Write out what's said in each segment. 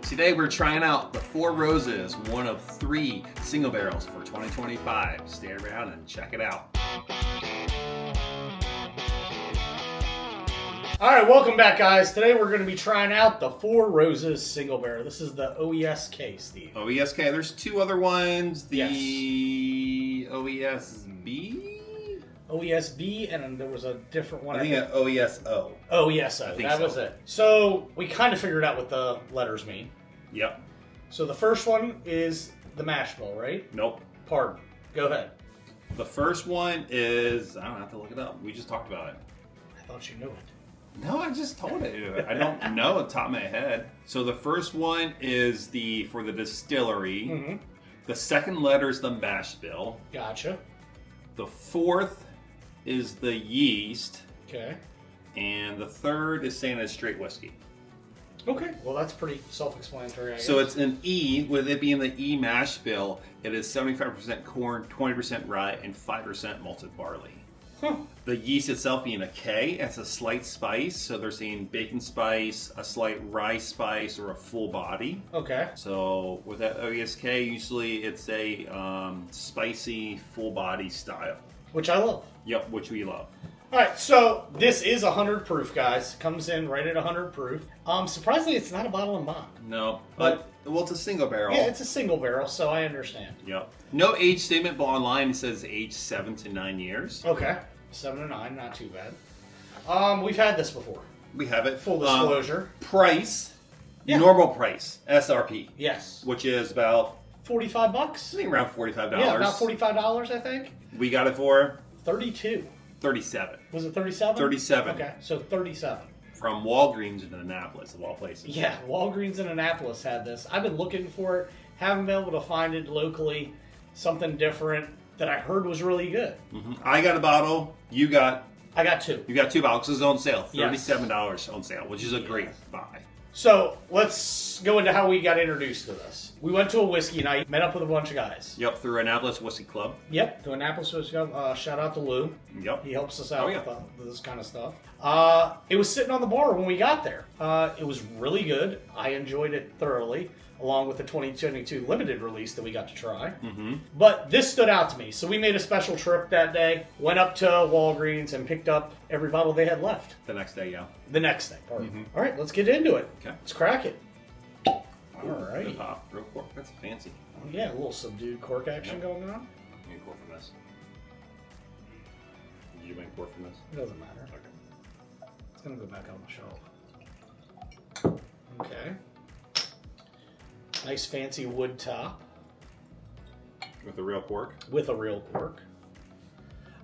Today we're trying out the Four Roses, one of 3 single barrels for 2025. Stay around and check it out. All right, welcome back, guys. Today we're going to be trying out the Four Roses single barrel. This is the OESK, Steve. OESK. There's 2 other ones. The Yes. OESB? OESB, and there was a different one. I think OESO. Oh, yes, I think that so. was it. So we kind of figured out what the letters mean. Yep. So the first one is the mash bill, right? Nope. Pardon. Go ahead. The first one is, I don't have to look it up. We just talked about it. I thought you knew it. No, I just told it. I don't know at the top of my head. So the first one is for the distillery. Mm-hmm. The second letter is the mash bill. Gotcha. The fourth is the yeast. Okay. And the third is saying it's straight whiskey. Okay. Well, that's pretty self-explanatory, I guess. So it's an E, with it being the E mash bill. It is 75% corn, 20% rye, and 5% malted barley. Huh. The yeast itself being a K, it's a slight spice. So they're saying bacon spice, a slight rye spice, or a full body. Okay. So with that OESK, usually it's a spicy, full body style. Which I love. Yep, which we love. All right, so this is 100 proof, guys. Comes in right at 100 proof. Surprisingly, it's not a bottle and bond. No, but well, it's a single barrel. Yeah, it's a single barrel, so I understand. Yep. No age statement, but online it says age 7 to 9 years. Okay, 7 to 9, not too bad. We've had this before. We have it. Full disclosure. Price, Yeah. normal price, SRP, Yes. which is about, $45. I think around $45. Yeah, about $45, I think. We got it for 32. 37. Was it 37? 37. Okay, so 37. From Walgreens in Annapolis, of all places. Yeah, Walgreens in Annapolis had this. I've been looking for it, haven't been able to find it locally. Something different that I heard was really good. Mm-hmm. I got a bottle. You got 2. 2 bottles. It's on sale. Yes. $37 on sale, which is a great buy. So let's go into how we got introduced to this. We went to a whiskey night, met up with a bunch of guys. Yep, through Annapolis Whiskey Club. Yep, to Annapolis Whiskey Club. Shout out to Lou. Yep. He helps us out Oh, yeah. with this kind of stuff. It was sitting on the bar when we got there. It was really good. I enjoyed it thoroughly, along with the 2022 limited release that we got to try. Mm-hmm. But this stood out to me. So we made a special trip that day, went up to Walgreens and picked up every bottle they had left. The next day, yeah. The next day. Mhm. All right, let's get into it. Okay. Let's crack it. All right. Real quick. That's fancy. Oh, yeah, a little subdued cork action Yep. going on. Give me a pour from this. Did you make a pour from this? It doesn't matter. Okay. It's going to go back on the shelf. Okay. Nice fancy wood top With the real cork. with a real cork.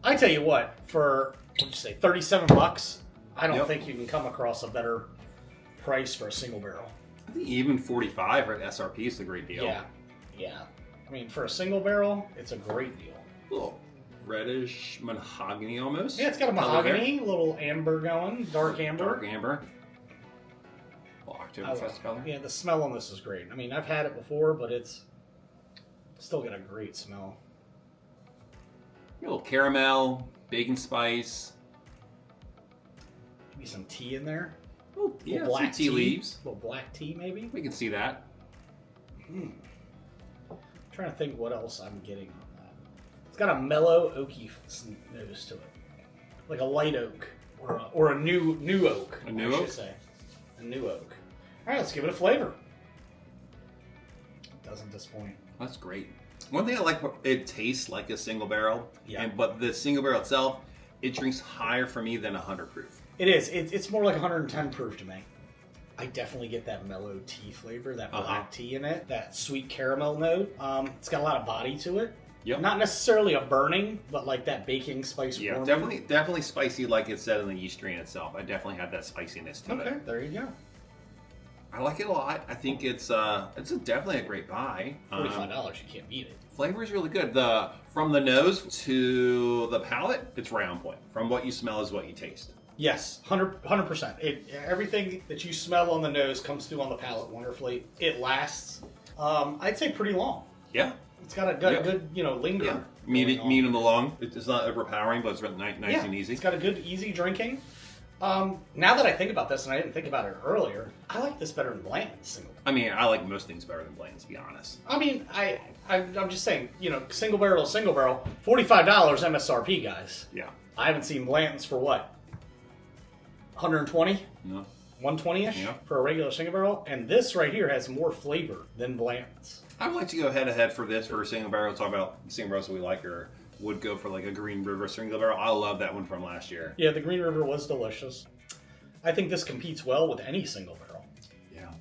I tell you what, for, what'd you say, $37, I don't Yep. think you can come across a better price for a single barrel. I think even 45 at SRP is a great deal. Yeah. Yeah. I mean, for a single barrel, it's a great deal. A little reddish mahogany almost. Yeah, it's got a Color there. mahogany, little amber going, dark amber. Dark amber. Well, I love Oktoberfest it. color. Yeah, the smell on this is great. I mean, I've had it before, but it's still got a great smell. A little caramel, bacon spice. Maybe some tea in there. Oh, yeah, Little some tea leaves. A little black tea, maybe. We can see that. Trying to think what else I'm getting on that. It's got a mellow oaky nose to it, like a light oak or a new oak. A new I oak? should say. A new oak. All right, let's give it a flavor. It doesn't disappoint. That's great. One thing I like, it tastes like a single barrel. Yeah. But the single barrel itself, it drinks higher for me than 100 proof. It is. It's more like 110 proof to me. I definitely get that mellow tea flavor, that black tea in it, that sweet caramel note. It's got a lot of body to it. Yep. Not necessarily a burning, but like that baking spice. Yeah, warming. definitely spicy, like it said in the yeast strain itself. I definitely have that spiciness to Okay, it. there you go. I like it a lot. I think it's definitely a great buy. $45, you can't beat it. Flavor is really good. From the nose to the palate, it's right on point. From what you smell is what you taste. Yes, 100%. Everything that you smell on the nose comes through on the palate wonderfully. It lasts, I'd say, pretty long. Yeah. It's got a good linger. Yeah. going on. Medium to long. It's not overpowering, but it's really nice Yeah, and easy. It's got a good, easy drinking. Now that I think about this, and I didn't think about it earlier, I like this better than Blanton's single. I mean, I like most things better than Blanton's, to be honest. I mean, I'm just saying, single barrel, $45 MSRP, guys. Yeah. I haven't seen Blanton's for what? 120? No. 120-ish Yeah. for a regular single barrel, and this right here has more flavor than Blanton's. I would like to go head-to-head for this for a single barrel. Talk about single barrels that we like, or would go for like a Green River single barrel. I love that one from last year. Yeah, the Green River was delicious. I think this competes well with any single barrel. Yeah.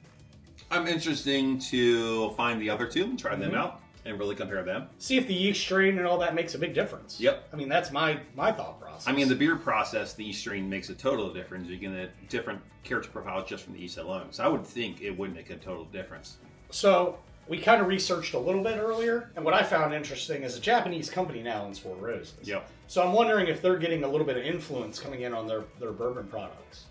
I'm interested to find the other two and try them out and really compare them. See if the yeast strain and all that makes a big difference. Yep. I mean, that's my thought process. I mean, the beer process, the yeast strain makes a total difference. You get a different character profile just from the yeast alone. So I would think it would make a total difference. So we kind of researched a little bit earlier, and what I found interesting is a Japanese company now owns Four Roses. Yep. So I'm wondering if they're getting a little bit of influence coming in on their bourbon products.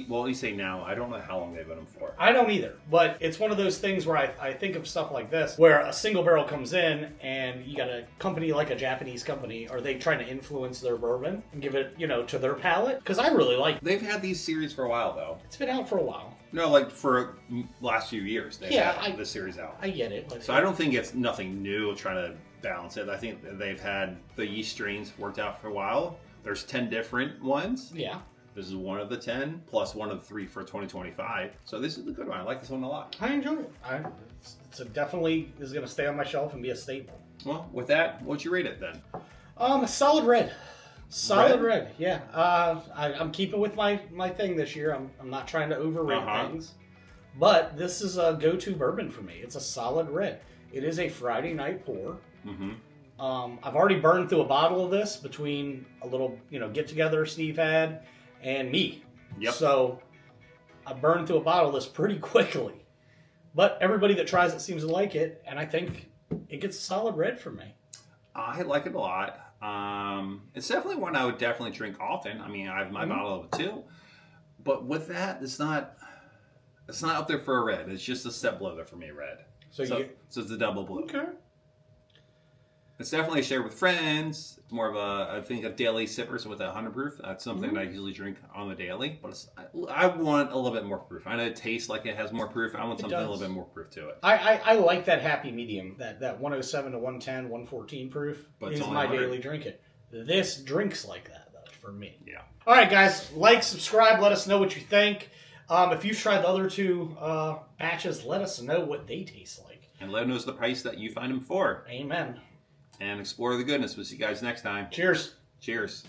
Well, you say now. I don't know how long they've been them for. I don't either, but it's one of those things where I think of stuff like this, where a single barrel comes in and you got a company like a Japanese company, are they trying to influence their bourbon and give it, to their palate? Because I really like it. They've had these series for a while, though. It's been out for a while. No, like for last few years, they've had this series out. I get it. So I don't think it's nothing new trying to balance it. I think they've had the yeast strains worked out for a while. There's 10 different ones. Yeah. This is one of the 10, plus one of the 3 for 2025. So this is a good one. I like this one a lot. I enjoy it. It's definitely is going to stay on my shelf and be a staple. Well, with that, what'd you rate it then? A solid red. Solid Red? red, yeah. I'm keeping with my thing this year. I'm not trying to overrate things. But this is a go-to bourbon for me. It's a solid red. It is a Friday night pour. Mm-hmm. I've already burned through a bottle of this between a little, get-together Steve had and me. Yep. So I burned through a bottle of this pretty quickly. But everybody that tries it seems to like it, and I think it gets a solid red from me. I like it a lot. It's definitely one I would definitely drink often. I mean, I have my bottle of it too. But with that, it's not up there for a red. It's just a step below there for me, red. So it's a double blue. Okay. It's definitely shared with friends. More of I think a daily sipper, so with 100 proof. That's something that I usually drink on the daily. But I want a little bit more proof. I know it tastes like it has more proof. I want something a little bit more proof to it. I like that happy medium, that 107 to 110, 114 proof. But is my daily drink it. This drinks like that, though, for me. Yeah. All right, guys. Like, subscribe. Let us know what you think. If you've tried the other two batches, let us know what they taste like. And let us know the price that you find them for. Amen. And explore the goodness. We'll see you guys next time. Cheers. Cheers.